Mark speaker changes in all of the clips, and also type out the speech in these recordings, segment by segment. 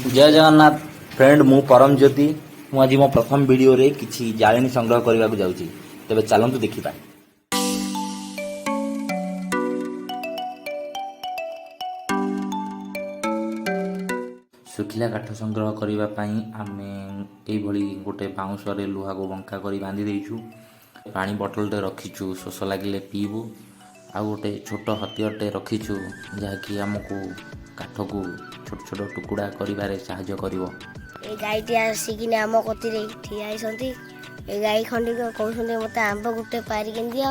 Speaker 1: जय जगन्नाथ फ्रेंड मु परम ज्योति मु आज मो प्रथम वीडियो रे किछि जालेनी संग्रह करबा को जाउची तबे चलंतु देखिबा। सुखिला काठ संग्रह करबा पई आमे एई भली गोटे बाउंस रे लुहा को बंका करी बांधी देइछु। पानी बोतल टे रखिछु शोष लागिले पीबू। आ गोटे छोट हथियार टे रखिछु जहाँकि आमको काठ को छोट छोट टुकुड़ा करिबारे सहायता करिवो।
Speaker 2: ए गाईटी आसिकिने आम कतिरे ठिया आइसंती। ए गाई खंडी को कहउसंते मते आंब गुटे पारी केन दियो।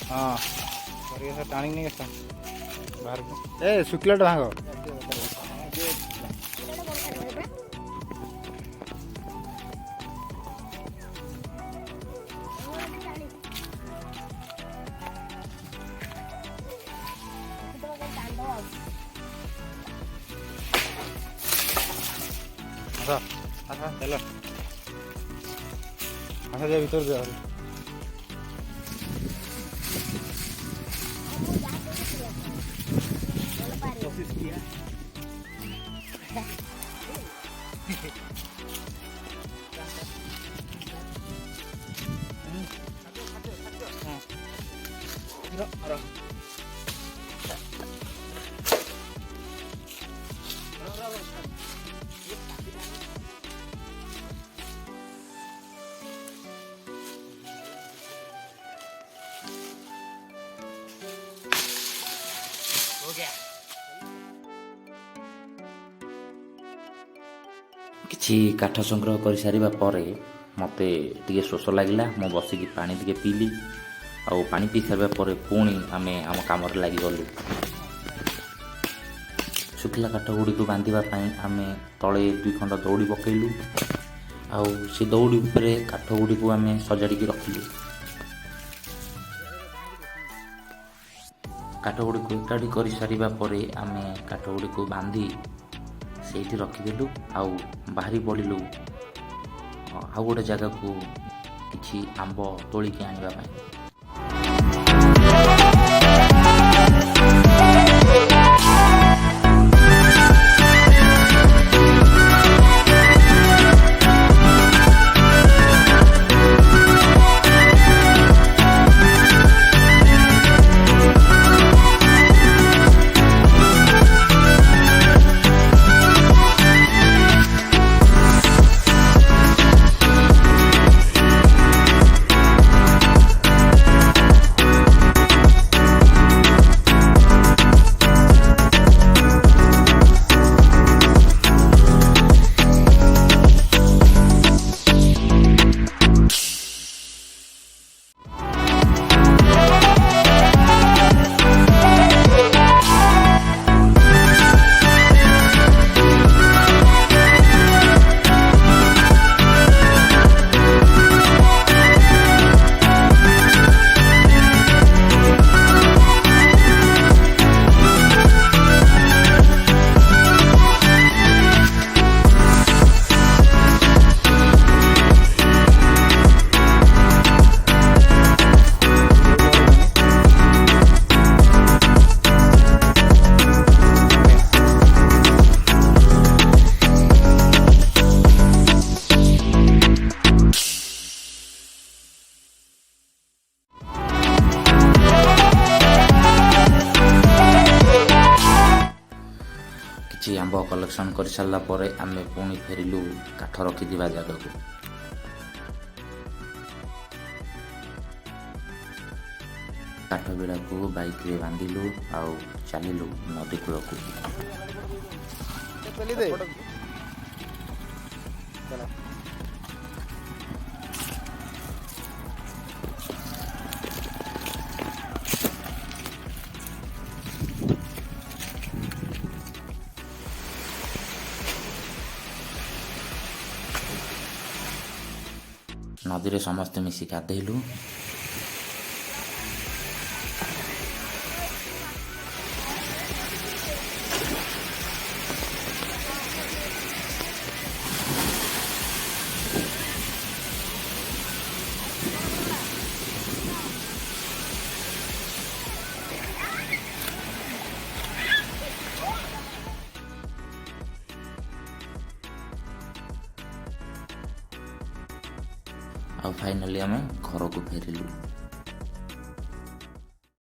Speaker 3: हां करिए से टाणी नहीं गेसा बाहर को ए शुक्लट भांगो अच्छा चलो अच्छा जा भीतर जा
Speaker 1: किछि काठ संग्रह कर सारिबा परे मते टिके शोष लागिला। मो बसिकी पानी टिके पीली आ पानी पी सारिबा परे पुणी आमे आम काम रे लागि गलु। सुखिला काठ गुडी को बांधिबा पई आमे तळे दुई खंड दौड़ी पकेलु आ से दौड़ी ऊपर काठ गुडी को आमे सजाड़ी की रखिलु। काठ गुडी को एकाडी करि सारिबा परे आमे काठ गुडी को बांधी सेठी रखिदेलु आउ बाहरी पड़िलु आउ गोटे जगह को किछि आंब तोलिकी आनिबा पई। आंब कलेक्शन कर सारा पर आम पुणी फेरिलु काठ रखिथिबा जगह को। काठ बिड़ा को बाइक रे बांधिलु आउ चलिलु नदी कूल को। नदी रे समस्ते मिसी गाधेलु। ଆଉ ଫାଇନାଲି ଆମେ ଘରକୁ ଫେରିଲୁ।